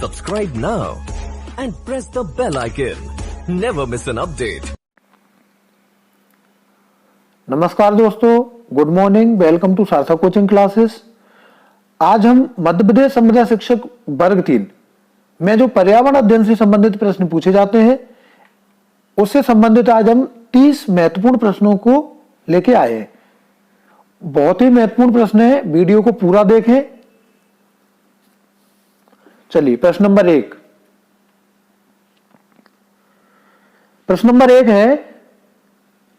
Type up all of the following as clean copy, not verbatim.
Subscribe now and press the bell icon. Never miss an update. नमस्कार दोस्तों, good morning, welcome to सार्थक coaching classes. आज हम मध्य प्रदेश संविदा शिक्षक वर्ग 3 में जो पर्यावरण अध्ययन से संबंधित प्रश्न पूछे जाते हैं उससे संबंधित आज हम 30 महत्वपूर्ण प्रश्नों को लेके आए हैं। बहुत ही महत्वपूर्ण प्रश्न है, वीडियो को पूरा देखें। चलिए प्रश्न नंबर 1। प्रश्न नंबर 1 है,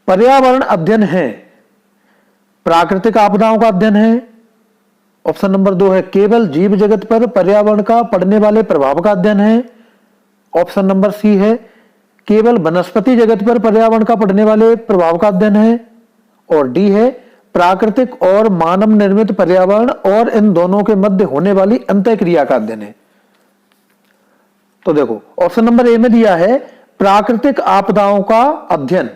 पर्यावरण अध्ययन है, प्राकृतिक आपदाओं का अध्ययन है। ऑप्शन नंबर 2 है, केवल जीव जगत पर पर्यावरण का पड़ने वाले प्रभाव का अध्ययन है। ऑप्शन नंबर सी है, केवल वनस्पति जगत पर पर्यावरण का पड़ने वाले प्रभाव का अध्ययन है। और डी है, प्राकृतिक और मानव निर्मित पर्यावरण और इन दोनों के मध्य होने वाली अंतःक्रिया का अध्ययन है। तो देखो, ऑप्शन नंबर ए में दिया है प्राकृतिक आपदाओं का अध्ययन।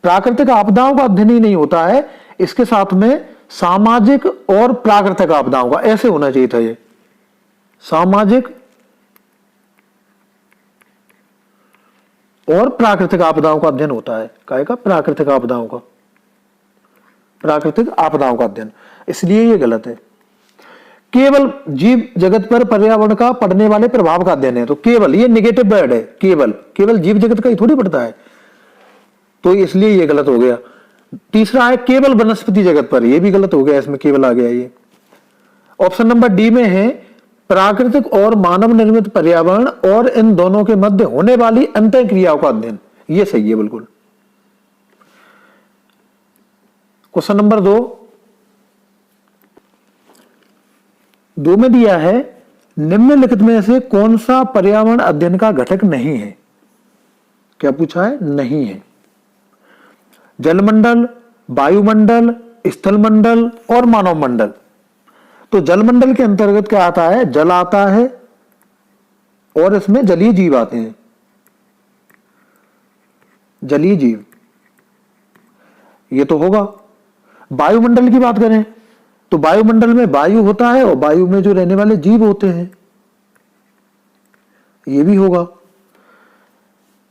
प्राकृतिक आपदाओं का अध्ययन ही नहीं होता है, इसके साथ में सामाजिक और प्राकृतिक आपदाओं का, ऐसे होना चाहिए था। ये सामाजिक और प्राकृतिक आपदाओं का अध्ययन होता है। क्या का? प्राकृतिक आपदाओं का, प्राकृतिक आपदाओं का अध्ययन, इसलिए ये गलत है। केवल जीव जगत पर पर्यावरण का पड़ने वाले प्रभाव का अध्ययन है, तो केवल ये नेगेटिव वर्ड है। केवल जीव जगत का ही थोड़ी पड़ता है, तो इसलिए ये गलत हो गया। तीसरा है केवल वनस्पति जगत पर, ये भी गलत हो गया, इसमें केवल आ गया ये। ऑप्शन नंबर डी में है प्राकृतिक और मानव निर्मित पर्यावरण और इन दोनों के मध्य होने वाली अंतःक्रियाओं का अध्ययन, ये सही है बिल्कुल। क्वेश्चन नंबर 2 में दिया है, निम्नलिखित में से कौन सा पर्यावरण अध्ययन का घटक नहीं है? क्या पूछा है? नहीं है। जलमंडल, वायुमंडल, स्थलमंडल और मानव मंडल। तो जलमंडल के अंतर्गत क्या आता है? जल आता है और इसमें जलीय जीव आते हैं। जलीय जीव ये तो होगा। वायुमंडल की बात करें तो वायुमंडल में वायु होता है और वायु में जो रहने वाले जीव होते हैं, ये भी होगा।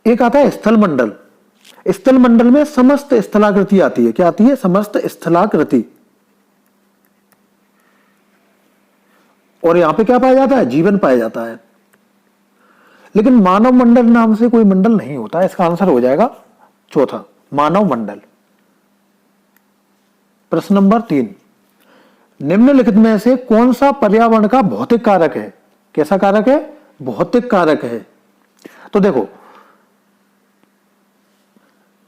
एक आता है स्थलमंडल। स्थलमंडल में समस्त स्थलाकृति आती है। क्या आती है? समस्त स्थलाकृति। और यहां पे क्या पाया जाता है? जीवन पाया जाता है। लेकिन मानव मंडल नाम से कोई मंडल नहीं होता है। इसका आंसर हो जाएगा चौथा, मानव मंडल। प्रश्न नंबर 3, निम्नलिखित में से कौन सा पर्यावरण का भौतिक कारक है? कैसा कारक है? भौतिक कारक है। तो देखो,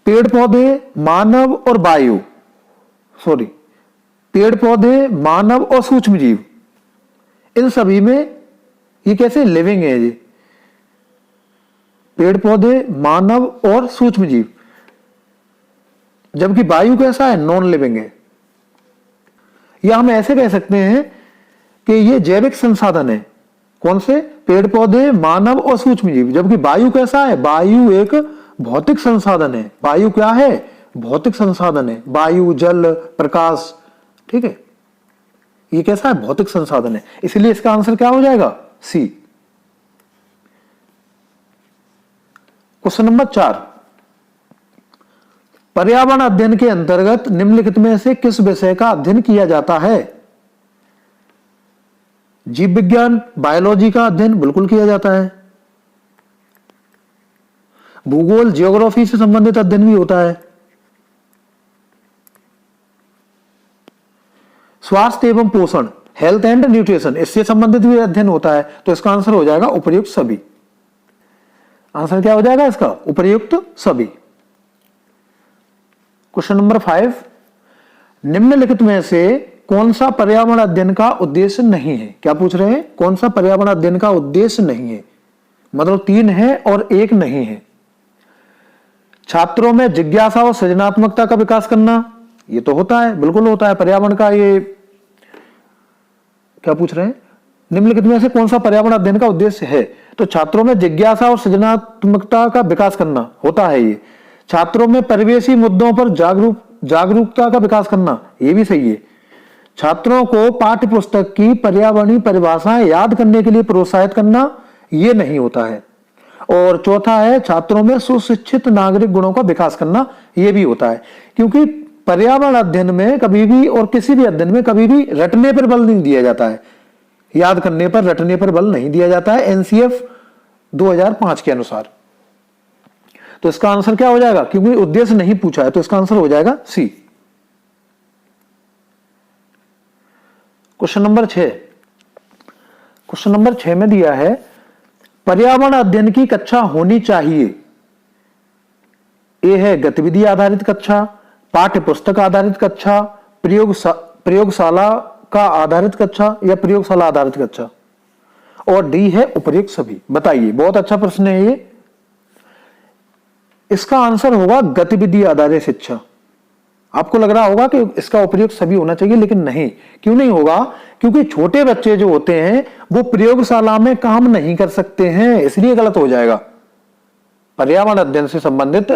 पेड़ पौधे, मानव और वायु, पेड़ पौधे, मानव और सूक्ष्म जीव, इन सभी में ये कैसे लिविंग है? ये पेड़ पौधे, मानव और सूक्ष्म जीव। जबकि वायु कैसा है? नॉन लिविंग है। या हम ऐसे कह सकते हैं कि ये जैविक संसाधन है। कौन से? पेड़ पौधे, मानव और सूक्ष्म जीव। जबकि वायु कैसा है? वायु एक भौतिक संसाधन है। वायु क्या है? भौतिक संसाधन है। वायु, जल, प्रकाश, ठीक है, ये कैसा है? भौतिक संसाधन है। इसलिए इसका आंसर क्या हो जाएगा? सी। क्वेश्चन नंबर 4, पर्यावरण अध्ययन के अंतर्गत निम्नलिखित में से किस विषय का अध्ययन किया जाता है? जीव विज्ञान, बायोलॉजी का अध्ययन बिल्कुल किया जाता है। भूगोल, जियोग्राफी से संबंधित अध्ययन भी होता है। स्वास्थ्य एवं पोषण, हेल्थ एंड न्यूट्रिशन, इससे संबंधित भी अध्ययन होता है। तो इसका आंसर हो जाएगा उपर्युक्त सभी। आंसर क्या हो जाएगा इसका? उपर्युक्त सभी। क्वेश्चन नंबर 5, निम्नलिखित में से कौन सा पर्यावरण अध्ययन का उद्देश्य नहीं है? क्या पूछ रहे हैं? कौन सा पर्यावरण अध्ययन का उद्देश्य नहीं है? मतलब 3 है और 1 नहीं है। छात्रों में जिज्ञासा और सृजनात्मकता का विकास करना, ये तो होता है, बिल्कुल होता है पर्यावरण का। ये क्या पूछ रहे हैं? निम्नलिखित में से कौन सा पर्यावरण अध्ययन का उद्देश्य है? तो छात्रों में जिज्ञासा और सृजनात्मकता का विकास करना होता है। ये छात्रों में परिवेशी मुद्दों पर जागरूकता का विकास करना, ये भी सही है। छात्रों को पाठ्य पुस्तक की पर्यावरणीय परिभाषाएं याद करने के लिए प्रोत्साहित करना, ये नहीं होता है। और चौथा है छात्रों में सुशिक्षित नागरिक गुणों का विकास करना, ये भी होता है। क्योंकि पर्यावरण अध्ययन में कभी भी और किसी भी अध्ययन में कभी भी रटने पर बल नहीं दिया जाता है, याद करने पर, रटने पर बल नहीं दिया जाता है एनसीएफ 2005 के अनुसार। तो इसका आंसर क्या हो जाएगा, क्योंकि उद्देश्य नहीं पूछा है तो इसका आंसर हो जाएगा सी। क्वेश्चन नंबर 6, क्वेश्चन नंबर 6 में दिया है पर्यावरण अध्ययन की कक्षा होनी चाहिए। ए है गतिविधि आधारित कक्षा, पाठ्य पुस्तक आधारित कक्षा, प्रयोगशाला का आधारित कक्षा या प्रयोगशाला आधारित कक्षा, और डी है उपर्युक्त सभी। बताइए, बहुत अच्छा प्रश्न है ये। इसका आंसर होगा गतिविधि आधारित शिक्षा। आपको लग रहा होगा कि इसका उपर्युक्त सभी होना चाहिए, लेकिन नहीं। क्यों नहीं होगा, क्योंकि छोटे बच्चे जो होते हैं वो प्रयोगशाला में काम नहीं कर सकते हैं, इसलिए गलत हो जाएगा। पर्यावरण अध्ययन से संबंधित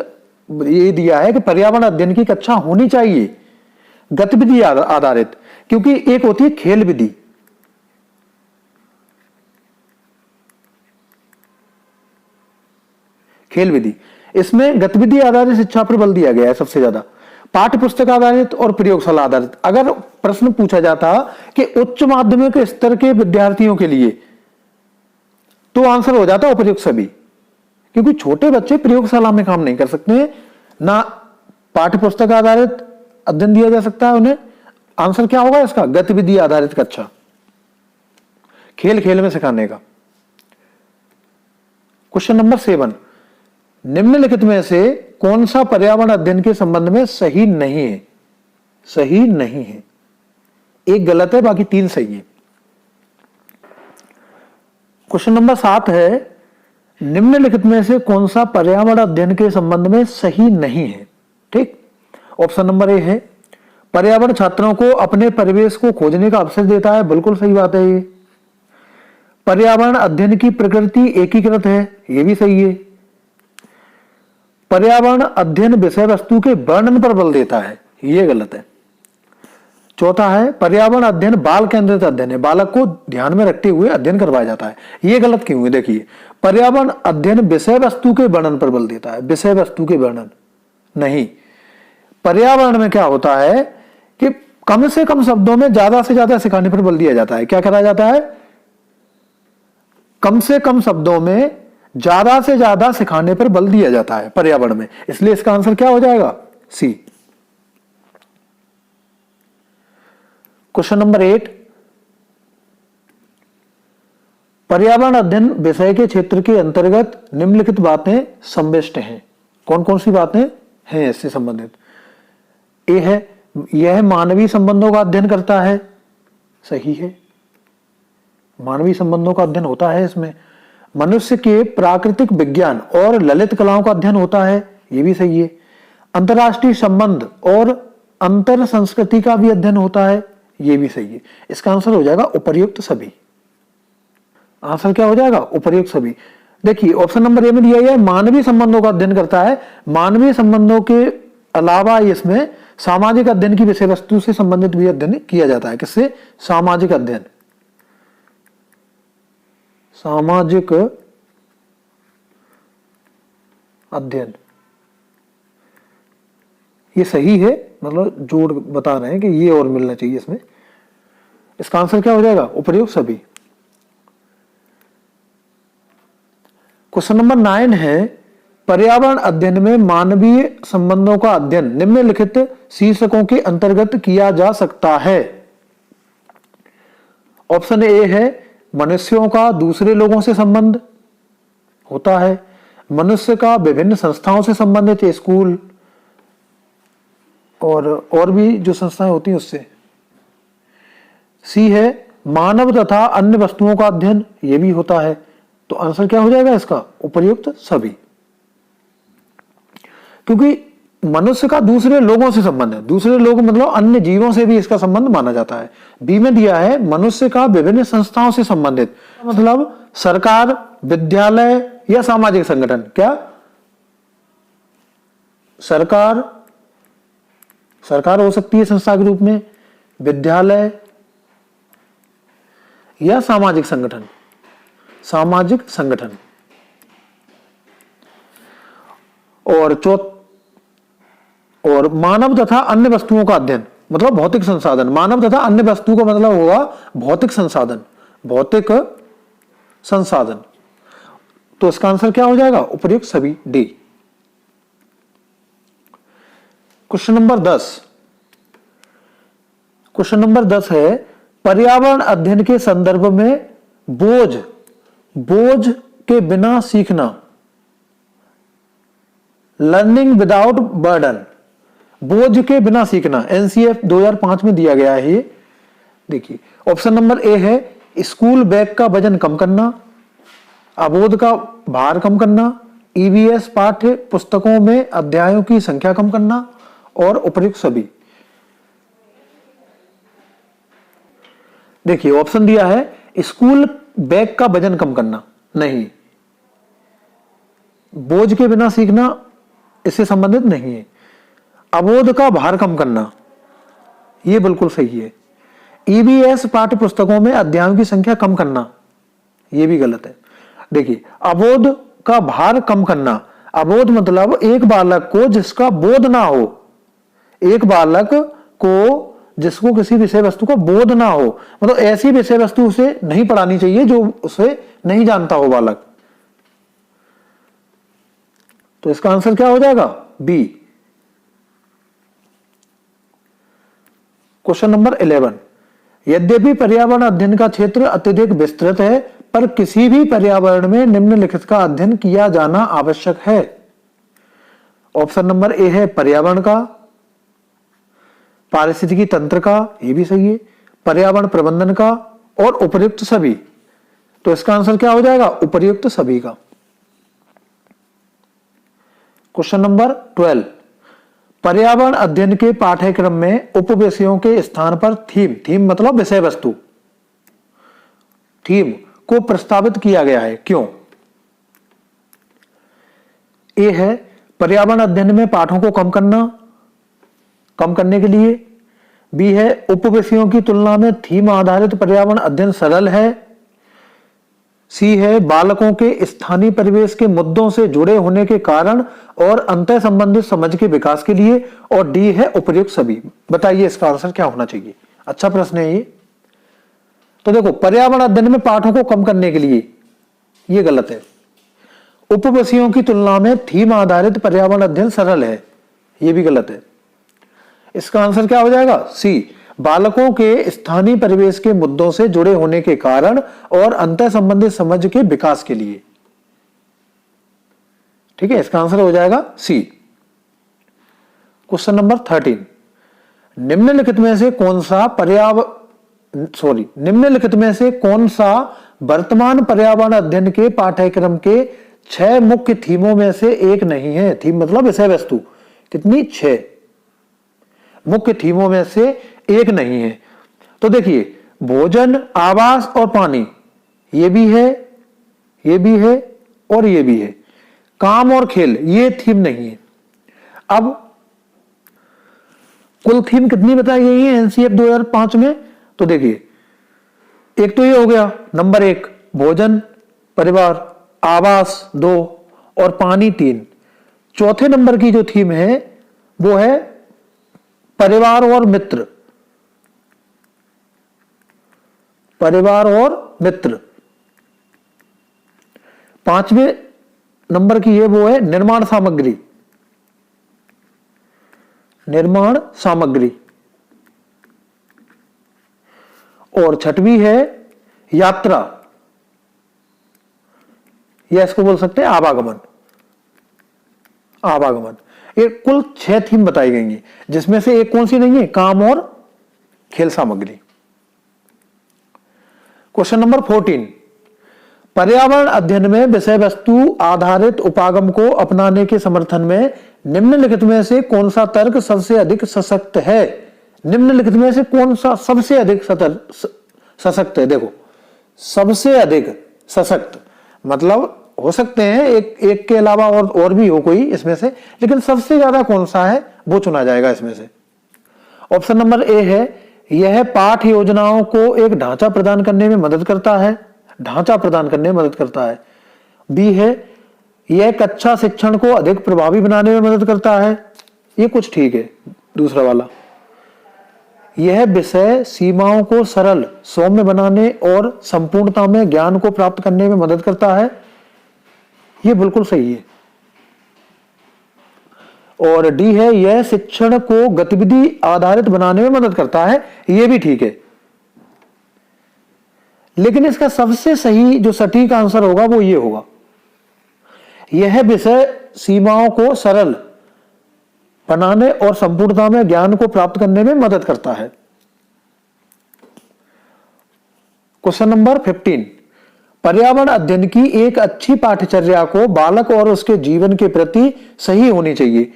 ये दिया है कि पर्यावरण अध्ययन की कक्षा होनी चाहिए गतिविधि आधारित, क्योंकि एक होती है खेल विधि, खेल विधि, इसमें गतिविधि आधारित शिक्षा पर बल दिया गया है सबसे ज्यादा। पाठ्य पुस्तक आधारित और प्रयोगशाला आधारित। अगर प्रश्न पूछा जाता कि उच्च माध्यमिक स्तर के विद्यार्थियों के लिए, तो आंसर हो जाता उपर्युक्त सभी, क्योंकि छोटे बच्चे प्रयोगशाला में काम नहीं कर सकते हैं, ना पाठ्य पुस्तक आधारित अध्ययन दिया जा सकता है उन्हें। आंसर क्या होगा इसका, गतिविधि आधारित कक्षा, खेल खेल में सिखाने का। क्वेश्चन नंबर 7, निम्नलिखित में से कौन सा पर्यावरण अध्ययन के संबंध में सही नहीं है? सही नहीं है, एक गलत है, बाकी 3 सही है। क्वेश्चन नंबर 7 है, निम्नलिखित में से कौन सा पर्यावरण अध्ययन के संबंध में सही नहीं है? ठीक, ऑप्शन नंबर ए है पर्यावरण छात्रों को अपने परिवेश को खोजने का अवसर देता है। बिल्कुल सही बात है ये। पर्यावरण अध्ययन की प्रकृति एकीकृत है, ये भी सही है। पर्यावरण अध्ययन विषय वस्तु के वर्णन पर बल देता है, यह गलत है। चौथा है पर्यावरण अध्ययन बाल केंद्रित अध्ययन है, बालक को ध्यान में रखते हुए अध्ययन करवाया जाता है, यह गलत क्यों है? देखिए, पर्यावरण अध्ययन विषय वस्तु के वर्णन पर बल देता है, विषय वस्तु के वर्णन नहीं। पर्यावरण में क्या होता है कि कम से कम शब्दों में ज्यादा से ज्यादा सिखाने पर बल दिया जाता है। क्या करा जाता है? कम से कम शब्दों में ज्यादा से ज्यादा सिखाने पर बल दिया जाता है पर्यावरण में, इसलिए इसका आंसर क्या हो जाएगा? सी। क्वेश्चन नंबर 8, पर्यावरण अध्ययन विषय के क्षेत्र के अंतर्गत निम्नलिखित बातें सम्मिष्ट हैं। कौन कौन सी बातें हैं इससे संबंधित? ए है यह मानवीय संबंधों का अध्ययन करता है, सही है, मानवीय संबंधों का अध्ययन होता है इसमें। मनुष्य के प्राकृतिक विज्ञान और ललित कलाओं का अध्ययन होता है, यह भी सही है। अंतरराष्ट्रीय संबंध और अंतर संस्कृति का भी अध्ययन होता है, यह भी सही है। इसका आंसर हो जाएगा उपर्युक्त सभी। आंसर क्या हो जाएगा? उपर्युक्त सभी। देखिए, ऑप्शन नंबर ए में दिया है मानवीय संबंधों का अध्ययन करता है। मानवीय संबंधों के अलावा इसमें सामाजिक अध्ययन की विषय वस्तु से संबंधित भी अध्ययन किया जाता है। किससे? सामाजिक अध्ययन, सामाजिक अध्ययन, ये सही है, मतलब जोड़ बता रहे हैं कि ये और मिलना चाहिए इसमें। इसका आंसर क्या हो जाएगा? उपर्युक्त सभी। क्वेश्चन नंबर 9 है पर्यावरण अध्ययन में मानवीय संबंधों का अध्ययन निम्नलिखित शीर्षकों के अंतर्गत किया जा सकता है। ऑप्शन ए है मनुष्यों का दूसरे लोगों से संबंध होता है, मनुष्य का विभिन्न संस्थाओं से संबंधित, स्कूल और भी जो संस्थाएं होती हैं उससे। सी है मानव तथा अन्य वस्तुओं का अध्ययन, यह भी होता है। तो आंसर क्या हो जाएगा इसका? उपर्युक्त सभी, क्योंकि मनुष्य का दूसरे लोगों से संबंध है, दूसरे लोग मतलब अन्य जीवों से भी इसका संबंध माना जाता है। बी में दिया है मनुष्य का विभिन्न संस्थाओं से संबंधित, मतलब सरकार, विद्यालय या सामाजिक संगठन। क्या? सरकार हो सकती है संस्था के रूप में, विद्यालय या सामाजिक संगठन। सामाजिक संगठन। और मानव तथा अन्य वस्तुओं का अध्ययन मतलब भौतिक संसाधन। मानव तथा अन्य वस्तु का मतलब होगा भौतिक संसाधन, भौतिक संसाधन। तो इसका आंसर क्या हो जाएगा? उपर्युक्त सभी, D. Question number 10। Question number 10 है पर्यावरण अध्ययन के संदर्भ में बोझ के बिना सीखना, लर्निंग विदाउट बर्डन। बोझ के बिना सीखना एनसीएफ 2005 में दिया गया है ये। देखिए ऑप्शन नंबर ए है स्कूल बैग का वजन कम करना, अबोध का भार कम करना, ईवीएस पाठ्य पुस्तकों में अध्यायों की संख्या कम करना और उपर्युक्त सभी। देखिए ऑप्शन दिया है स्कूल बैग का वजन कम करना, नहीं, बोझ के बिना सीखना इससे संबंधित नहीं है। अबोध का भार कम करना यह बिल्कुल सही है। ईवीएस पाठ्य पुस्तकों में अध्यायों की संख्या कम करना यह भी गलत है। देखिए अबोध का भार कम करना, अबोध मतलब एक बालक को जिसका बोध ना हो, एक बालक को जिसको किसी विषय वस्तु का बोध ना हो, मतलब ऐसी विषय वस्तु उसे नहीं पढ़ानी चाहिए जो उसे नहीं जानता हो बालक। तो इसका आंसर क्या हो जाएगा? बी। Question number 11। यद्यपि पर्यावरण अध्ययन का क्षेत्र अत्यधिक विस्तृत है, पर किसी भी पर्यावरण में निम्नलिखित का अध्ययन किया जाना आवश्यक है। ऑप्शन नंबर ए है पर्यावरण का, पारिस्थितिकी तंत्र का, यह भी सही है, पर्यावरण प्रबंधन का और उपर्युक्त सभी। तो इसका आंसर क्या हो जाएगा? उपर्युक्त सभी का। Question number 12। पर्यावरण अध्ययन के पाठ्यक्रम में उपविषयों के स्थान पर थीम मतलब विषय वस्तु, थीम को प्रस्तावित किया गया है, क्यों? ए है पर्यावरण अध्ययन में पाठों को कम करने के लिए। बी है उपविषयों की तुलना में थीम आधारित पर्यावरण अध्ययन सरल है। सी है बालकों के स्थानीय परिवेश के मुद्दों से जुड़े होने के कारण और अंतर संबंधित समझ के विकास के लिए। और डी है उपर्युक्त सभी। बताइए इसका आंसर क्या होना चाहिए? अच्छा प्रश्न है ये। तो देखो पर्यावरण अध्ययन में पाठों को कम करने के लिए, ये गलत है। उपविषयों की तुलना में थीम आधारित पर्यावरण अध्ययन सरल है, ये भी गलत है। इसका आंसर क्या हो जाएगा? सी, बालकों के स्थानीय परिवेश के मुद्दों से जुड़े होने के कारण और अंतर संबंधित समझ के विकास के लिए। ठीक है, इसका आंसर हो जाएगा सी। Question number 13। निम्नलिखित में से कौन सा वर्तमान पर्यावरण अध्ययन के पाठ्यक्रम के 6 मुख्य थीमों में से एक नहीं है? थीम मतलब विषय वस्तु, कितनी? 6 मुख्य थीमों में से एक नहीं है। तो देखिए भोजन, आवास और पानी, ये भी है, ये भी है और ये भी है। काम और खेल, ये थीम नहीं है। अब कुल थीम कितनी बताई गई है एनसीएफ 2005 में? तो देखिए एक तो ये हो गया नंबर 1, भोजन, परिवार, आवास 2 और पानी 3। चौथे नंबर की जो थीम है वो है परिवार और मित्र, परिवार और मित्र। 5वें नंबर की है वो है निर्माण सामग्री, निर्माण सामग्री। और 6वीं है यात्रा, या इसको बोल सकते हैं आवागमन, आवागमन। ये कुल 6 थीम बताई गई हैं, जिसमें से एक कौन सी नहीं है? काम और खेल सामग्री। Question number 14। पर्यावरण अध्ययन में विषय वस्तु आधारित उपागम को अपनाने के समर्थन में निम्नलिखित में से कौन सा तर्क सबसे अधिक सशक्त है? निम्नलिखित में से कौन सा सबसे अधिक सशक्त है? देखो सबसे अधिक सशक्त मतलब हो सकते हैं एक के अलावा और भी हो कोई इसमें से, लेकिन सबसे ज्यादा कौन सा है वो चुना जाएगा इसमें से। ऑप्शन नंबर ए है यह पाठ योजनाओं को एक ढांचा प्रदान करने में मदद करता है, ढांचा प्रदान करने में मदद करता है। बी है यह कक्षा शिक्षण को अधिक प्रभावी बनाने में मदद करता है। ये कुछ ठीक है। दूसरा वाला, यह विषय सीमाओं को सरल सौम्य बनाने और संपूर्णता में ज्ञान को प्राप्त करने में मदद करता है। ये बिल्कुल सही है। और डी है यह शिक्षण को गतिविधि आधारित बनाने में मदद करता है। यह भी ठीक है। लेकिन इसका सबसे सही जो सटीक आंसर होगा वो ये होगा, यह विषय सीमाओं को सरल बनाने और संपूर्णता में ज्ञान को प्राप्त करने में मदद करता है। क्वेश्चन नंबर 15, पर्यावरण अध्ययन की एक अच्छी पाठ्यचर्या को बालक और उसके जीवन के प्रति सही होनी चाहिए।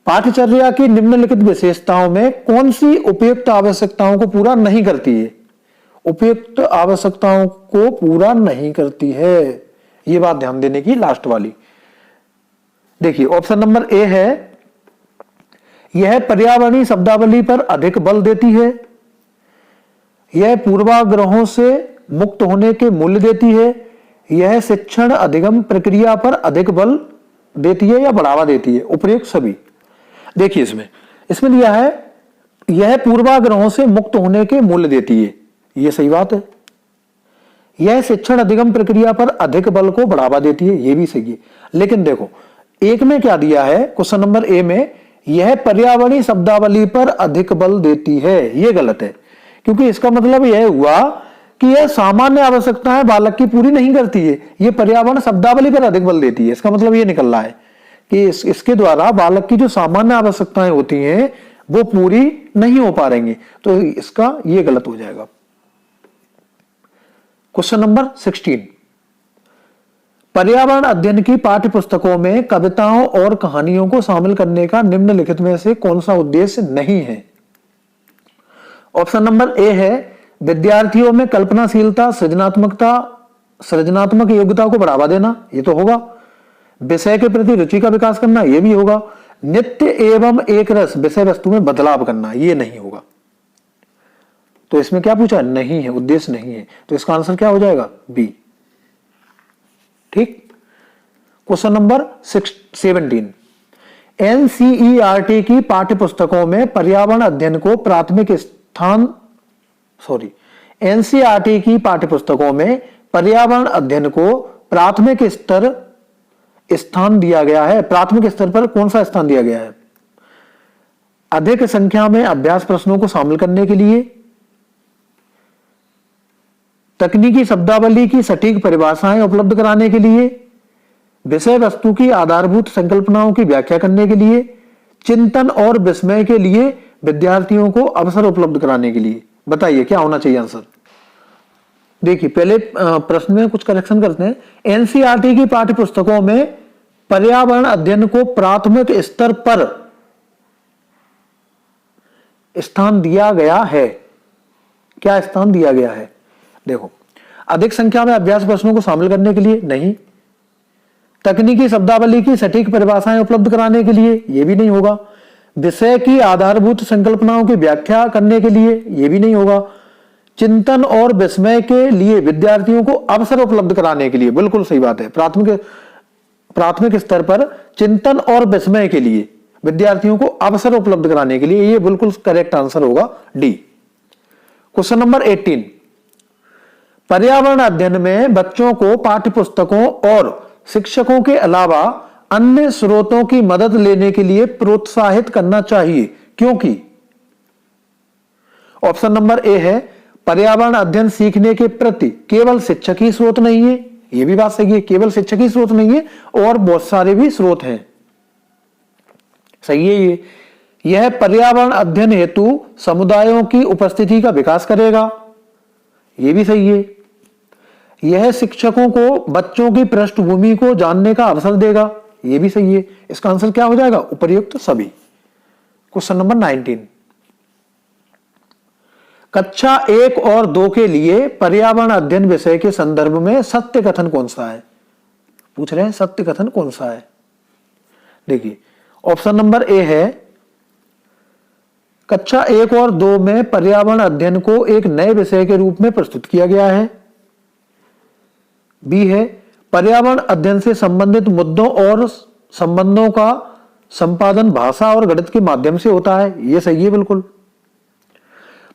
पाठ्यचर्या की निम्नलिखित विशेषताओं में कौन सी उपयुक्त आवश्यकताओं को पूरा नहीं करती है? उपयुक्त आवश्यकताओं को पूरा नहीं करती है, ये बात ध्यान देने की लास्ट वाली। देखिए ऑप्शन नंबर ए है यह पर्यावरणीय शब्दावली पर अधिक बल देती है, यह पूर्वाग्रहों से मुक्त होने के मूल्य देती है, यह शिक्षण अधिगम प्रक्रिया पर अधिक बल देती है या बढ़ावा देती है। उपयुक्त सभी। देखिए इसमें दिया है यह पूर्वाग्रहों से मुक्त होने के मूल्य देती है, यह सही बात है। यह शिक्षण अधिगम प्रक्रिया पर अधिक बल को बढ़ावा देती है, यह भी सही है। लेकिन देखो एक में क्या दिया है, क्वेश्चन नंबर ए में यह पर्यावरणीय शब्दावली पर अधिक बल देती है, यह गलत है। क्योंकि इसका मतलब यह हुआ कि यह सामान्य आवश्यकताएं बालक की पूरी नहीं करती है, यह पर्यावरण शब्दावली पर अधिक बल देती है। इसका मतलब यह निकल रहा है कि इसके द्वारा बालक की जो सामान्य आवश्यकताएं होती हैं वो पूरी नहीं हो पा रही, तो इसका यह गलत हो जाएगा। क्वेश्चन नंबर 16, पर्यावरण अध्ययन की पाठ्य पुस्तकों में कविताओं और कहानियों को शामिल करने का निम्नलिखित में से कौन सा उद्देश्य नहीं है? ऑप्शन नंबर ए है विद्यार्थियों में कल्पनाशीलता, सृजनात्मक योग्यता को बढ़ावा देना, ये तो होगा। विषय के प्रति रुचि का विकास करना, यह भी होगा। नित्य एवं एक रस विषय वस्तु में बदलाव करना, यह नहीं होगा। तो इसमें क्या पूछा? नहीं है, उद्देश्य नहीं है। तो इसका आंसर क्या हो जाएगा? बी। ठीक। क्वेश्चन नंबर 17, एनसीईआरटी की पाठ्य पुस्तकों में पर्यावरण अध्ययन को एनसीईआरटी की पाठ्य पुस्तकों में पर्यावरण अध्ययन को प्राथमिक स्थान दिया गया है। प्राथमिक स्तर पर कौन सा स्थान दिया गया है? अधिक संख्या में अभ्यास प्रश्नों को शामिल करने के लिए, तकनीकी शब्दावली की सटीक परिभाषाएं उपलब्ध कराने के लिए, विषय वस्तु की आधारभूत संकल्पनाओं की व्याख्या करने के लिए, चिंतन और विस्मय के लिए विद्यार्थियों को अवसर उपलब्ध कराने के लिए। बताइए क्या होना चाहिए आंसर? देखिए पहले प्रश्न में कुछ करेक्शन करते हैं। एनसीईआरटी की पाठ्य पुस्तकों में पर्यावरण अध्ययन को प्राथमिक स्तर पर स्थान दिया गया है। क्या स्थान दिया गया है? देखो, अधिक संख्या में अभ्यास प्रश्नों को शामिल करने के लिए नहीं, तकनीकी शब्दावली की सटीक परिभाषाएं उपलब्ध कराने के लिए, यह भी नहीं होगा, विषय की आधारभूत संकल्पनाओं की व्याख्या करने के लिए, यह भी नहीं होगा, चिंतन और विस्मय के लिए विद्यार्थियों को अवसर उपलब्ध कराने के लिए। बिल्कुल सही बात है। प्राथमिक स्तर पर चिंतन और विस्मय के लिए विद्यार्थियों को अवसर उपलब्ध कराने के लिए, यह बिल्कुल करेक्ट आंसर होगा डी। क्वेश्चन नंबर 18, पर्यावरण अध्ययन में बच्चों को पाठ्य पुस्तकों और शिक्षकों के अलावा अन्य स्रोतों की मदद लेने के लिए प्रोत्साहित करना चाहिए, क्योंकि ऑप्शन नंबर ए है पर्यावरण अध्ययन सीखने के प्रति केवल शिक्षक ही स्रोत नहीं है। यह भी बात सही है, केवल शिक्षक ही स्रोत नहीं है और बहुत सारे भी स्रोत हैं। सही है ये। यह पर्यावरण अध्ययन हेतु समुदायों की उपस्थिति का विकास करेगा, यह भी सही है। यह शिक्षकों को बच्चों की पृष्ठभूमि को जानने का अवसर देगा, यह भी सही है। इसका आंसर क्या हो जाएगा? उपर्युक्त सभी। क्वेश्चन नंबर 19, कक्षा 1 और 2 के लिए पर्यावरण अध्ययन विषय के संदर्भ में सत्य कथन कौन सा है? पूछ रहे हैं सत्य कथन कौन सा है। देखिए ऑप्शन नंबर ए है कक्षा 1 और 2 में पर्यावरण अध्ययन को एक नए विषय के रूप में प्रस्तुत किया गया है। बी है पर्यावरण अध्ययन से संबंधित मुद्दों और संबंधों का संपादन भाषा और गणित के माध्यम से होता है, यह सही है बिल्कुल।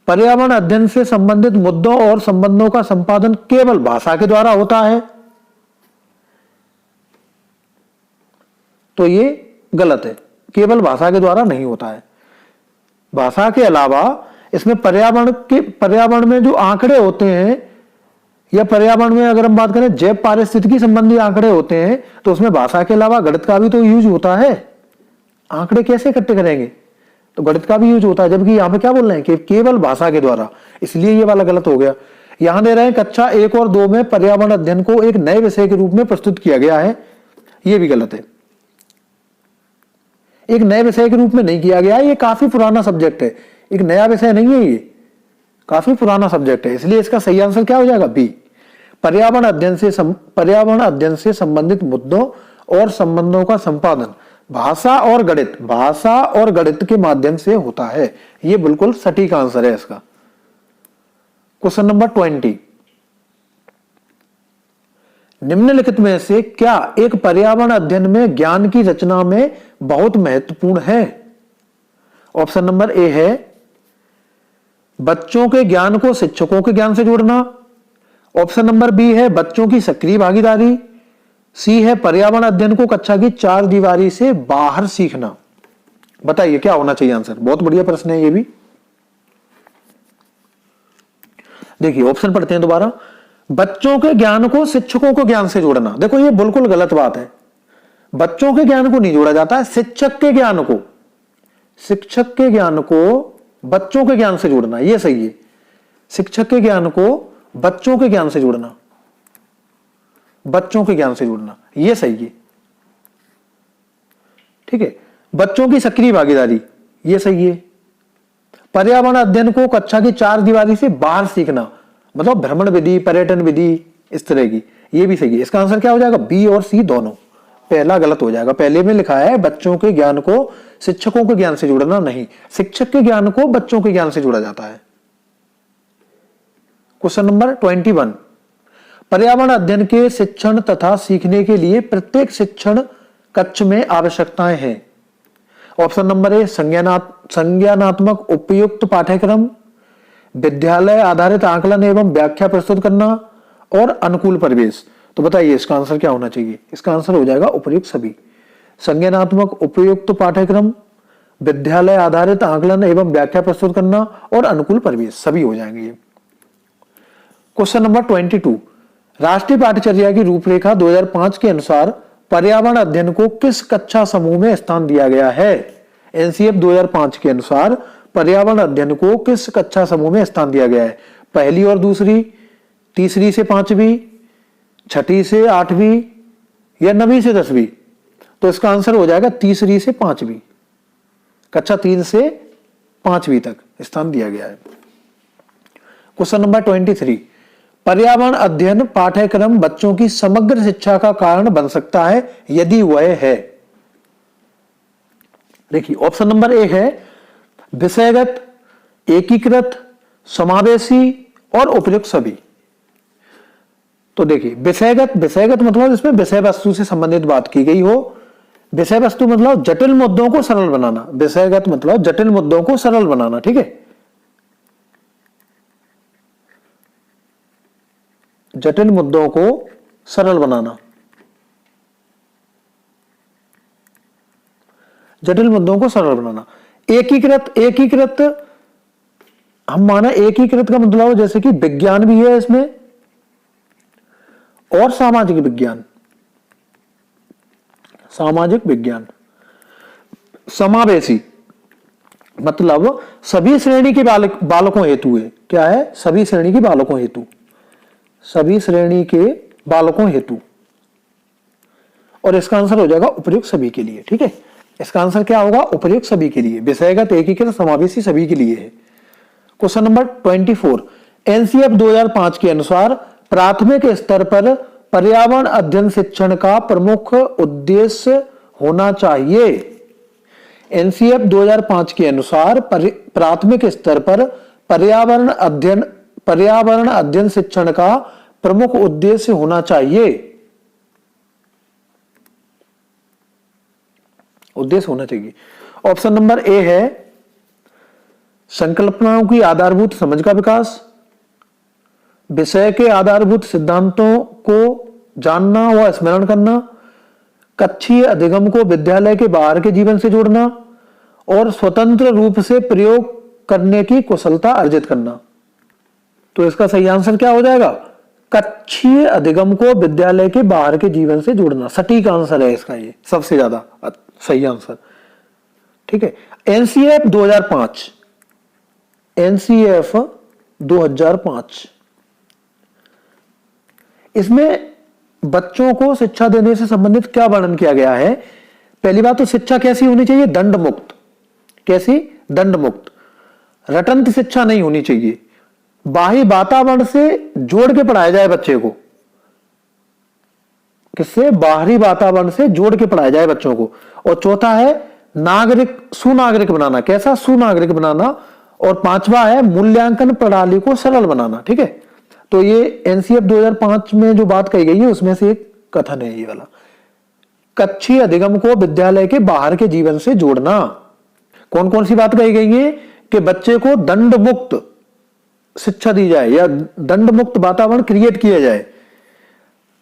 पर्यावरण अध्ययन से संबंधित मुद्दों और संबंधों का संपादन केवल भाषा के द्वारा होता है, तो ये गलत है, केवल भाषा के द्वारा नहीं होता है। भाषा के अलावा इसमें पर्यावरण में जो आंकड़े होते हैं, या पर्यावरण में अगर हम बात करें जैव पारिस्थितिकी संबंधी आंकड़े होते हैं, तो उसमें भाषा के अलावा गणित का भी तो यूज होता है। आंकड़े कैसे इकट्ठे करेंगे, तो गणित का भी यूज होता है, जबकि यहां पे क्या बोल रहे हैं कि केवल भाषा के द्वारा, इसलिए ये वाला गलत हो गया। यहां दे रहे हैं कक्षा 1 और 2 में पर्यावरण अध्ययन को एक नए विषय के रूप में प्रस्तुत किया गया है, ये भी गलत है। एक नए विषय के रूप में नहीं किया गया, ये काफी पुराना सब्जेक्ट है, एक नया विषय नहीं है, ये काफी पुराना सब्जेक्ट है, इसलिए इसका सही आंसर क्या हो जाएगा, बी। पर्यावरण अध्ययन से संबंधित मुद्दों और संबंधों का संपादन भाषा और गणित के माध्यम से होता है, यह बिल्कुल सटीक आंसर है इसका। क्वेश्चन नंबर 20, निम्नलिखित में से क्या एक पर्यावरण अध्ययन में ज्ञान की रचना में बहुत महत्वपूर्ण है? ऑप्शन नंबर ए है बच्चों के ज्ञान को शिक्षकों के ज्ञान से जोड़ना। ऑप्शन नंबर बी है बच्चों की सक्रिय भागीदारी। सी है पर्यावरण अध्ययन को कक्षा की 4 दीवारी से बाहर सीखना। बताइए क्या होना चाहिए आंसर। बहुत बढ़िया प्रश्न है ये भी। देखिए ऑप्शन पढ़ते हैं दोबारा। बच्चों के ज्ञान को शिक्षकों को ज्ञान से जोड़ना, देखो ये बिल्कुल गलत बात है। बच्चों के ज्ञान को नहीं जोड़ा जाता है, शिक्षक के ज्ञान को बच्चों के ज्ञान से जोड़ना, यह सही है। शिक्षक के ज्ञान को बच्चों के ज्ञान से जोड़ना, बच्चों के ज्ञान से जोड़ना, यह सही है। ठीक है। बच्चों की सक्रिय भागीदारी, यह सही है। पर्यावरण अध्ययन को कक्षा की 4 दीवारी से बाहर सीखना, मतलब भ्रमण विधि, पर्यटन विधि, इस तरह की, यह भी सही है। इसका आंसर क्या हो जाएगा, बी और सी दोनों। पहला गलत हो जाएगा। पहले में लिखा है बच्चों के ज्ञान को शिक्षकों के ज्ञान से जोड़ना, नहीं, शिक्षक के ज्ञान को बच्चों के ज्ञान से जोड़ा जाता है। क्वेश्चन नंबर 21, पर्यावरण अध्ययन के शिक्षण तथा सीखने के लिए प्रत्येक शिक्षण कक्ष में आवश्यकताएं हैं। ऑप्शन नंबर ए संज्ञानात्मक उपयुक्त पाठ्यक्रम, विद्यालय आधारित आकलन एवं व्याख्या प्रस्तुत करना और अनुकूल परिवेश। तो बताइए इसका आंसर क्या होना चाहिए। इसका आंसर हो जाएगा उपयुक्त सभी। संज्ञानात्मक उपयुक्त पाठ्यक्रम, विद्यालय आधारित आकलन एवं व्याख्या प्रस्तुत करना और अनुकूल परिवेश, सभी हो जाएंगे ये। क्वेश्चन नंबर 22, राष्ट्रीय पाठ्यचर्या की रूपरेखा 2005 के अनुसार पर्यावरण अध्ययन को किस कक्षा समूह में स्थान दिया गया है। एनसीएफ 2005 के अनुसार पर्यावरण अध्ययन को किस कक्षा समूह में स्थान दिया गया है। पहली और दूसरी, तीसरी से 5वीं, छठी से 8वीं या 9वीं से 10वीं। तो इसका आंसर हो जाएगा तीसरी से 5वीं, कक्षा 3 से 5वीं तक स्थान दिया गया है। क्वेश्चन नंबर 23, पर्यावरण अध्ययन पाठ्यक्रम बच्चों की समग्र शिक्षा का कारण बन सकता है यदि वह है। देखिए ऑप्शन नंबर ए है विषयगत, एकीकृत, समावेशी और उपयुक्त सभी। तो देखिए विषयगत मतलब इसमें विषय वस्तु से संबंधित बात की गई हो। विषय वस्तु मतलब जटिल मुद्दों को सरल बनाना, विषयगत मतलब जटिल मुद्दों को सरल बनाना। ठीक है, जटिल मुद्दों को सरल बनाना, जटिल मुद्दों को सरल बनाना। एकीकृत हम माना एकीकृत का मतलब जैसे कि विज्ञान भी है इसमें और सामाजिक विज्ञान। समावेशी मतलब सभी श्रेणी के बालकों हेतु है। क्या है, सभी श्रेणी के बालकों हेतु, सभी श्रेणी के बालकों हेतु। और इसका आंसर हो जाएगा उपयुक्त सभी के लिए। ठीक है, इसका आंसर क्या होगा, उपयुक्त सभी के लिए। विषयगत, एकीकृत, समावेशी सभी के लिए है। क्वेश्चन नंबर 24, एनसीएफ 2005 के अनुसार प्राथमिक स्तर पर पर्यावरण अध्ययन शिक्षण का प्रमुख उद्देश्य होना चाहिए। एनसीएफ 2005 के अनुसार प्राथमिक स्तर पर पर्यावरण अध्ययन शिक्षण का प्रमुख उद्देश्य होना चाहिए? उद्देश्य होना चाहिए। ऑप्शन नंबर ए है संकल्पनाओं की आधारभूत समझ का विकास, विषय के आधारभूत सिद्धांतों को जानना व स्मरण करना, कक्षीय अधिगम को विद्यालय के बाहर के जीवन से जोड़ना और स्वतंत्र रूप से प्रयोग करने की कुशलता अर्जित करना। तो इसका सही आंसर क्या हो जाएगा? कक्षीय अधिगम को विद्यालय के बाहर के जीवन से जोड़ना सटीक आंसर है इसका, ये सबसे ज्यादा सही आंसर। ठीक है। एनसीएफ 2005, एनसीएफ 2005 इसमें बच्चों को शिक्षा देने से संबंधित क्या वर्णन किया गया है? पहली बात तो शिक्षा कैसी होनी चाहिए? दंड मुक्त। कैसी? दंड मुक्त। रटंत शिक्षा नहीं होनी चाहिए। बाह्य वातावरण से जोड़ के पढ़ाया जाए बच्चे को। किससे? बाहरी वातावरण से जोड़ के पढ़ाया जाए बच्चों को। और चौथा है नागरिक, सुनागरिक बनाना। कैसा? सुनागरिक बनाना। और पांचवा है मूल्यांकन प्रणाली को सरल बनाना। ठीक है। तो ये एनसीएफ 2005 में जो बात कही गई है उसमें से एक कथन है ये वाला, कक्षीय अधिगम को विद्यालय के बाहर के जीवन से जोड़ना। कौन कौन सी बात कही गई है? कि बच्चे को दंड मुक्त शिक्षा दी जाए या दंड मुक्त वातावरण क्रिएट किया जाए।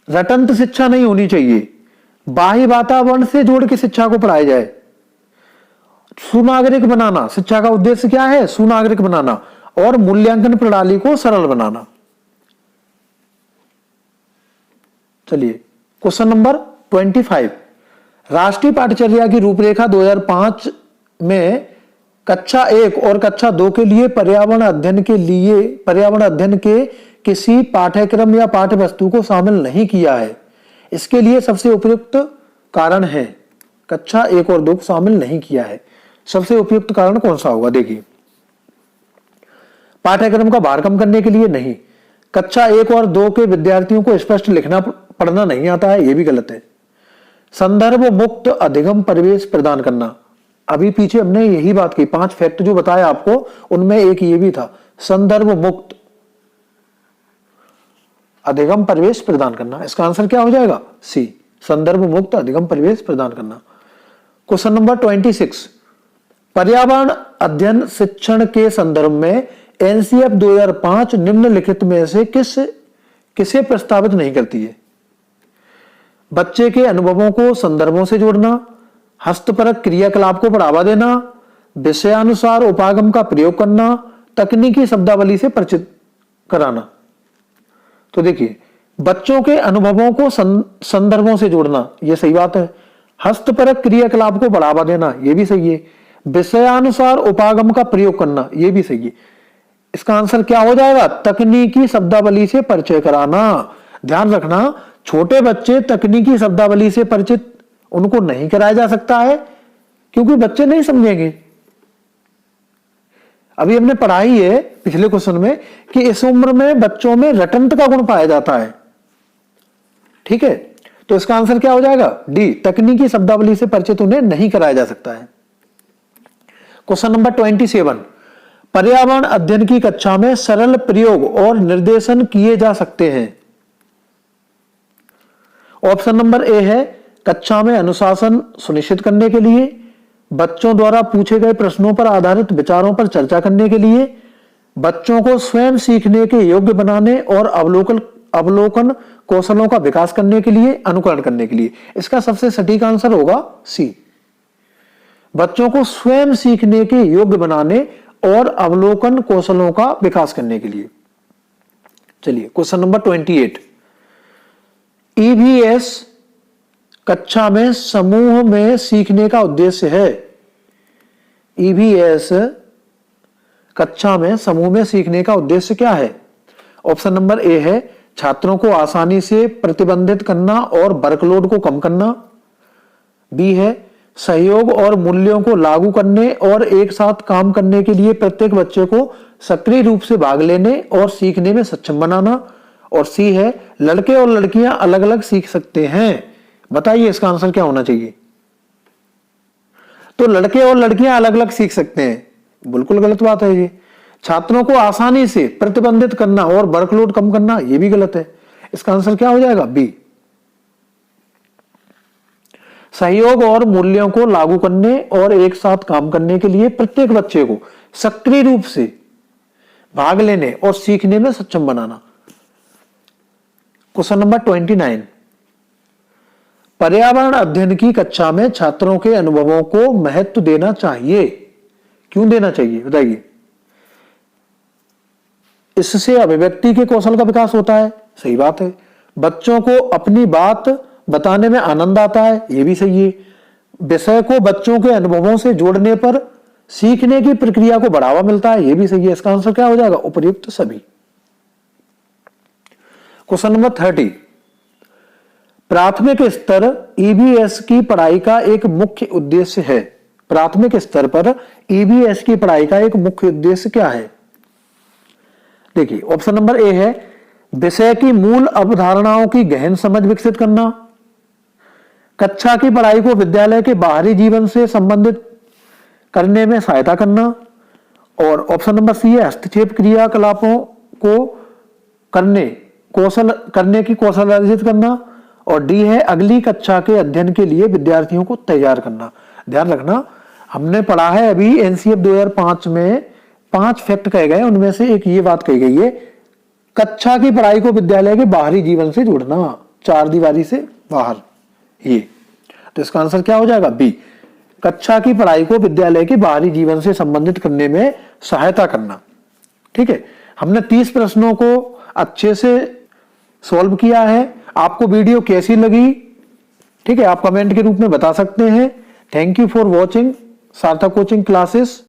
रटंत शिक्षा नहीं होनी चाहिए। बाह्य वातावरण से जोड़ के शिक्षा को पढ़ाया जाए। सुनागरिक बनाना, शिक्षा का उद्देश्य क्या है? सुनागरिक बनाना। और मूल्यांकन प्रणाली को सरल बनाना। चलिए क्वेश्चन नंबर 25, राष्ट्रीय पाठ्यचर्या की रूपरेखा 2005 में कक्षा 1 और कक्षा 2 के लिए पर्यावरण अध्ययन के किसी पाठ्यक्रम या पाठ्य वस्तु को शामिल नहीं किया है। इसके लिए सबसे उपयुक्त कारण है। कक्षा 1 और 2 को शामिल नहीं किया है, सबसे उपयुक्त कारण कौन सा होगा? देखिए, पाठ्यक्रम का भार कम करने के लिए नहीं, कक्षा 1 और 2 के विद्यार्थियों को स्पष्ट लिखना पढ़ना नहीं आता है, यह भी गलत है। संदर्भ मुक्त अधिगम परिवेश प्रदान करना, अभी पीछे हमने यही बात की, 5 फैक्ट जो बताया आपको उनमें एक ये भी था, संदर्भ मुक्त अधिगम परिवेश प्रदान करना। इसका आंसर क्या हो जाएगा? सी, संदर्भ मुक्त अधिगम परिवेश प्रदान करना। क्वेश्चन नंबर 26, पर्यावरण अध्ययन शिक्षण के संदर्भ में एनसीएफ 2005 निम्नलिखित में से किसे प्रस्तावित नहीं करती है? बच्चे के अनुभवों को संदर्भों से जोड़ना, हस्तपरक क्रियाकलाप को बढ़ावा देना, विषयानुसार उपागम का प्रयोग करना, तकनीकी शब्दावली से परिचित कराना। तो देखिए, बच्चों के अनुभवों को संदर्भों से जोड़ना, यह सही बात है। हस्तपरक क्रियाकलाप को बढ़ावा देना, यह भी सही है। विषयानुसार उपागम का प्रयोग करना, यह भी सही है। इसका आंसर क्या हो जाएगा? तकनीकी शब्दावली से परिचय कराना। ध्यान रखना, छोटे बच्चे तकनीकी शब्दावली से परिचित उनको नहीं कराया जा सकता है, क्योंकि बच्चे नहीं समझेंगे। अभी हमने पढ़ाई है पिछले क्वेश्चन में कि इस उम्र में बच्चों में रटंत का गुण पाया जाता है। ठीक है, तो इसका आंसर क्या हो जाएगा? डी, तकनीकी शब्दावली से परिचित उन्हें नहीं कराया जा सकता है। क्वेश्चन नंबर 27, पर्यावरण अध्ययन की कक्षा में सरल प्रयोग और निर्देशन किए जा सकते हैं। ऑप्शन नंबर ए है कक्षा में अनुशासन सुनिश्चित करने के लिए, बच्चों द्वारा पूछे गए प्रश्नों पर आधारित विचारों पर चर्चा करने के लिए, बच्चों को स्वयं सीखने के योग्य बनाने और अवलोकन कौशलों का विकास करने के लिए, अनुकरण करने के लिए। इसका सबसे सटीक आंसर होगा सी, बच्चों को स्वयं सीखने के योग्य बनाने और अवलोकन कौशलों का विकास करने के लिए। चलिए क्वेश्चन नंबर 28, ईवीएस कक्षा में समूह में सीखने का उद्देश्य है। ईवीएस कक्षा में समूह में सीखने का उद्देश्य क्या है? ऑप्शन नंबर ए है छात्रों को आसानी से प्रतिबंधित करना और वर्कलोड को कम करना। बी है सहयोग और मूल्यों को लागू करने और एक साथ काम करने के लिए प्रत्येक बच्चे को सक्रिय रूप से भाग लेने और सीखने में सक्षम बनाना। और सी है लड़के और लड़कियां अलग अलग सीख सकते हैं। बताइए इसका आंसर क्या होना चाहिए? तो लड़के और लड़कियां अलग अलग सीख सकते हैं, बिल्कुल गलत बात है ये। छात्रों को आसानी से प्रतिबंधित करना और वर्कलोड कम करना, यह भी गलत है। इसका आंसर क्या हो जाएगा? बी। सहयोग और मूल्यों को लागू करने और एक साथ काम करने के लिए प्रत्येक बच्चे को सक्रिय रूप से भाग लेने और सीखने में सक्षम बनाना। क्वेश्चन नंबर 29, पर्यावरण अध्ययन की कक्षा में छात्रों के अनुभवों को महत्व देना चाहिए। क्यों देना चाहिए बताइए? इससे अभिव्यक्ति के कौशल का विकास होता है, सही बात है। बच्चों को अपनी बात बताने में आनंद आता है, यह भी सही है। विषय को बच्चों के अनुभवों से जोड़ने पर सीखने की प्रक्रिया को बढ़ावा मिलता है, यह भी सही है। इसका आंसर क्या हो जाएगा? उपर्युक्त सभी। क्वेश्चन नंबर 30, प्राथमिक स्तर ईबीएस की पढ़ाई का एक मुख्य उद्देश्य है। प्राथमिक स्तर पर ईबीएस की पढ़ाई का एक मुख्य उद्देश्य क्या है? देखिए, ऑप्शन नंबर ए है विषय की मूल अवधारणाओं की गहन समझ विकसित करना, कक्षा की पढ़ाई को विद्यालय के बाहरी जीवन से संबंधित करने में सहायता करना, और ऑप्शन नंबर सी है हस्तक्षेप क्रियाकलापों को करने की कौशल अर्जित करना, और डी है अगली कक्षा के अध्ययन के लिए विद्यार्थियों को तैयार करना। ध्यान रखना, हमने पढ़ा है अभी एनसीएफ 2005 में 5 फैक्ट कहे गए, उनमें से एक ये बात कही गई है, कक्षा की पढ़ाई को विद्यालय के बाहरी जीवन से जोड़ना, चार दीवारी से बाहर। ये तो इसका आंसर क्या हो जाएगा? बी। कक्षा की पढ़ाई को विद्यालय के बाहरी जीवन से संबंधित करने में सहायता करना। ठीक है, हमने 30 प्रश्नों को अच्छे से सॉल्व किया है। आपको वीडियो कैसी लगी, ठीक है, आप कमेंट के रूप में बता सकते हैं। थैंक यू फॉर वॉचिंग सार्थक कोचिंग क्लासेस।